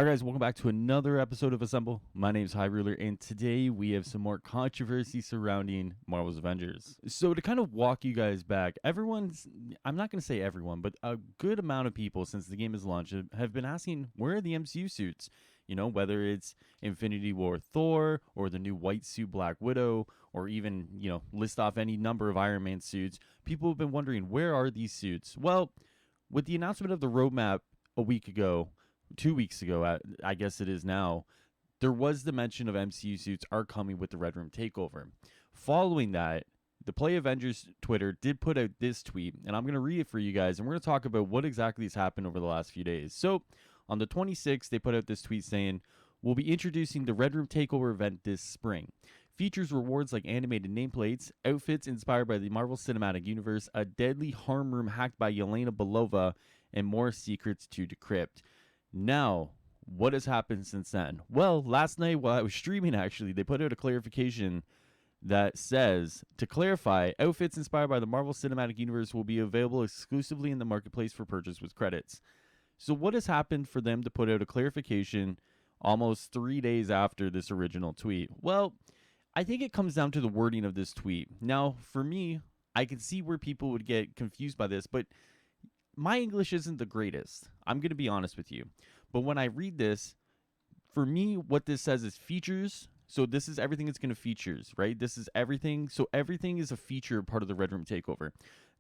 All right, guys, welcome back to another episode of Assemble. My name is High Ruler, and today we have some more controversy surrounding Marvel's Avengers. So to kind of walk you guys back, I'm not going to say everyone, but a good amount of people since the game has launched have been asking, where are the MCU suits? You know, whether it's Infinity War Thor, or the new white suit Black Widow, or even, list off any number of Iron Man suits. People have been wondering, where are these suits? Well, with the announcement of the roadmap a week ago, 2 weeks ago, I guess it is now, there was the mention of MCU suits are coming with the Red Room takeover. Following that, the Play Avengers Twitter did put out this tweet, and I'm going to read it for you guys, and we're going to talk about what exactly has happened over the last few days. So, on the 26th, they put out this tweet saying, "We'll be introducing the Red Room takeover event this spring. Features rewards like animated nameplates, outfits inspired by the Marvel Cinematic Universe, a deadly harm room hacked by Yelena Belova, and more secrets to decrypt." Now, what has happened since then? Well, last night while I was streaming, actually, they put out a clarification that says, to clarify, outfits inspired by the Marvel Cinematic Universe will be available exclusively in the marketplace for purchase with credits. So what has happened for them to put out a clarification almost 3 days after this original tweet? Well, I think it comes down to the wording of this tweet. Now, for me, I can see where people would get confused by this, but my English isn't the greatest. I'm going to be honest with you. But when I read this, for me, what this says is features. So this is everything it's going to features, right? This is everything. So everything is a feature part of the Red Room takeover.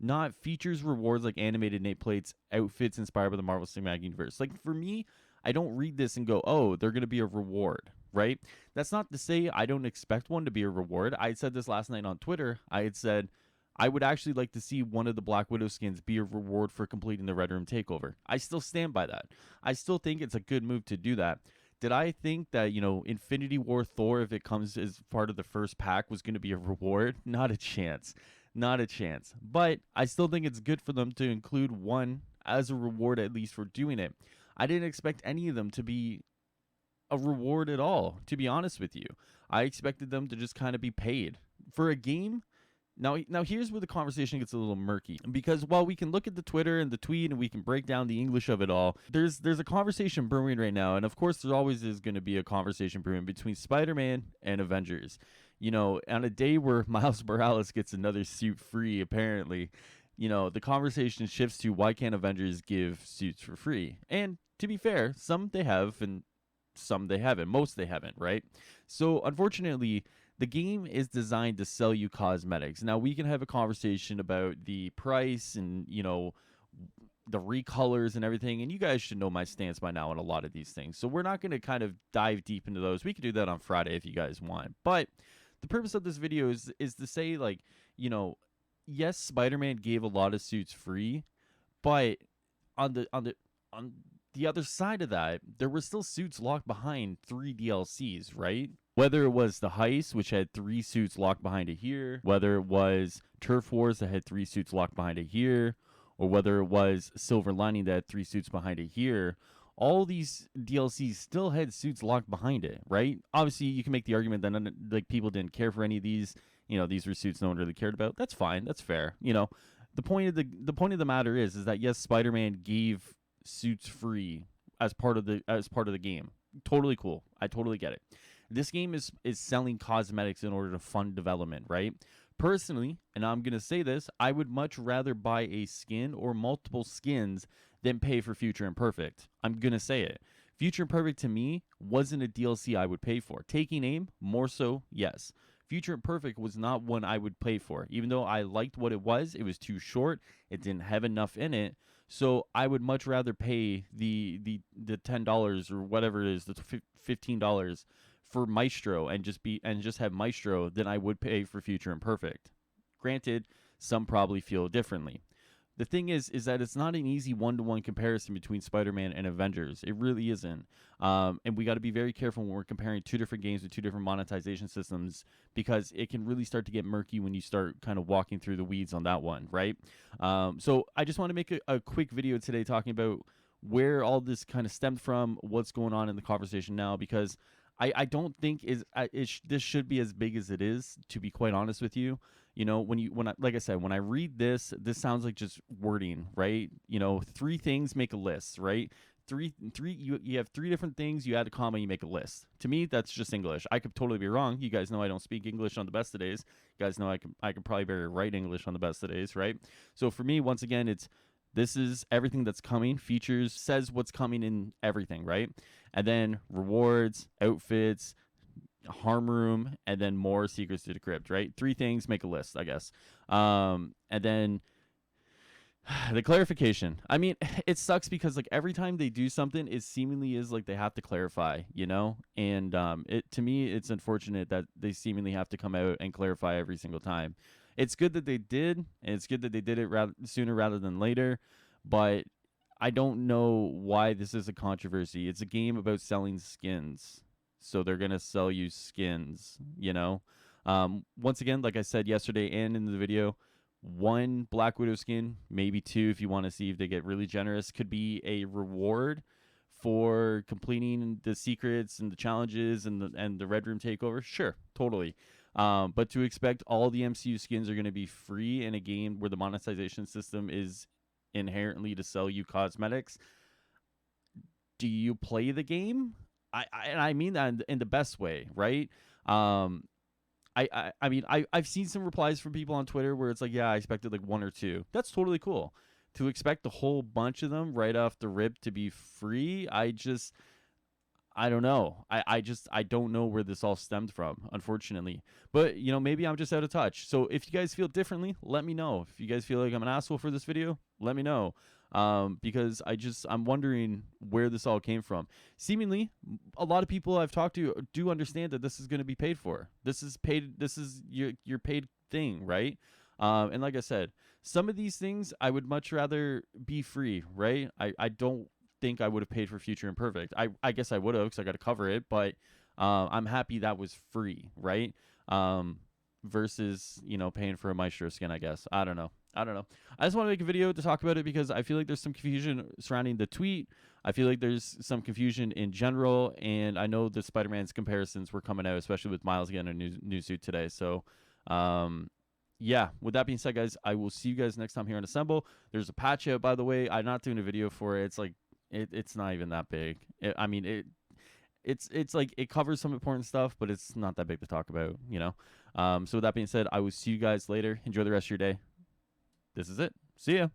Not features, rewards like animated nameplates, outfits inspired by the Marvel Cinematic Universe. Like for me, I don't read this and go, oh, they're going to be a reward, right? That's not to say I don't expect one to be a reward. I said this last night on Twitter. I had said, I would actually like to see one of the Black Widow skins be a reward for completing the Red Room takeover. I still stand by that. I still think it's a good move to do that. Did I think that, Infinity War Thor, if it comes as part of the first pack, was going to be a reward? Not a chance. Not a chance. But I still think it's good for them to include one as a reward, at least for doing it. I didn't expect any of them to be a reward at all, to be honest with you. I expected them to just kind of be paid. For a game, Now, here's where the conversation gets a little murky, because while we can look at the Twitter and the tweet and we can break down the English of it all, there's a conversation brewing right now, and of course there always is going to be a conversation brewing between Spider-Man and Avengers. On a day where Miles Morales gets another suit free, apparently, the conversation shifts to why can't Avengers give suits for free? And to be fair, some they have and some they haven't. Most they haven't, right? So unfortunately, the game is designed to sell you cosmetics. Now, we can have a conversation about the price and, the recolors and everything. And you guys should know my stance by now on a lot of these things. So we're not going to kind of dive deep into those. We could do that on Friday if you guys want. But the purpose of this video is to say, yes, Spider-Man gave a lot of suits free. But on the other side of that, there were still suits locked behind 3 DLCs, right? Whether it was the Heist, which had 3 suits locked behind it here, whether it was Turf Wars that had 3 suits locked behind it here, or whether it was Silver Lining that had 3 suits behind it here, all these DLCs still had suits locked behind it, right? Obviously, you can make the argument that people didn't care for any of these. These were suits no one really cared about. That's fine. That's fair. The point of the matter is that yes, Spider-Man gave suits free as part of the game. Totally cool. I totally get it. This game is selling cosmetics in order to fund development, right? Personally, and I'm going to say this, I would much rather buy a skin or multiple skins than pay for Future Imperfect. I'm going to say it. Future Imperfect to me wasn't a DLC I would pay for. Taking Aim, more so, yes. Future Imperfect was not one I would pay for. Even though I liked what it was too short. It didn't have enough in it. So I would much rather pay the $10 or whatever it is, the $15 for Maestro and just have Maestro than I would pay for Future Imperfect. Granted, some probably feel differently. The thing is that it's not an easy one-to-one comparison between Spider-Man and Avengers. It really isn't. And we got to be very careful when we're comparing 2 different games with 2 different monetization systems, because it can really start to get murky when you start kind of walking through the weeds on that one, right? So I just want to make a quick video today talking about where all this kind of stemmed from, what's going on in the conversation now, because I don't think this should be as big as it is, to be quite honest with you. Like I said, when I read this sounds like just wording, right? 3 things make a list, right? you have three different things, you add a comma, you make a list. To me, that's just English. I could totally be wrong. You guys know I don't speak English on the best of days. You guys know I could probably barely write English on the best of days, right? So for me, once again, this is everything that's coming. Features says what's coming in everything, right? And then rewards, outfits, harm room, and then more secrets to decrypt, right? Three things, make a list, I guess. And then the clarification. I mean, it sucks because like every time they do something, it seemingly is like they have to clarify, you know? And it to me, it's unfortunate that they seemingly have to come out and clarify every single time. It's good that they did, and it's good that they did it sooner rather than later, but I don't know why this is a controversy. It's a game about selling skins, so they're gonna sell you skins, you know? Once again, like I said yesterday and in the video, one Black Widow skin, maybe two if you want to see if they get really generous, could be a reward for completing the secrets and the challenges and the Red Room takeover. Sure, totally. But to expect all the MCU skins are going to be free in a game where the monetization system is inherently to sell you cosmetics, do you play the game? I mean that in the best way, right? I mean, I've seen some replies from people on Twitter where it's like, yeah, I expected like one or two. That's totally cool. To expect a whole bunch of them right off the rip to be free, I don't know. I don't know where this all stemmed from, unfortunately. But, you know, maybe I'm just out of touch. So if you guys feel differently, let me know. If you guys feel like I'm an asshole for this video, let me know. Because I'm wondering where this all came from. Seemingly, a lot of people I've talked to do understand that this is going to be paid for. This is paid. This is your paid thing, right? And like I said, some of these things I would much rather be free, right? I don't think I would have paid for Future Imperfect. I guess I would have because I got to cover it, but I'm happy that was free, right? Versus, you know, paying for a Maestro skin, I guess. I don't know. I just want to make a video to talk about it because I feel like there's some confusion surrounding the tweet. I feel like there's some confusion in general, and I know the Spider-Man's comparisons were coming out, especially with Miles getting a new suit today. So, yeah, with that being said, guys, I will see you guys next time here on Assemble. There's a patch out, by the way. I'm not doing a video for it. It's like, it's not even that big. It's like it covers some important stuff, but it's not that big to talk about, you know? So with that being said, I will see you guys later. Enjoy the rest of your day. This is it. See ya.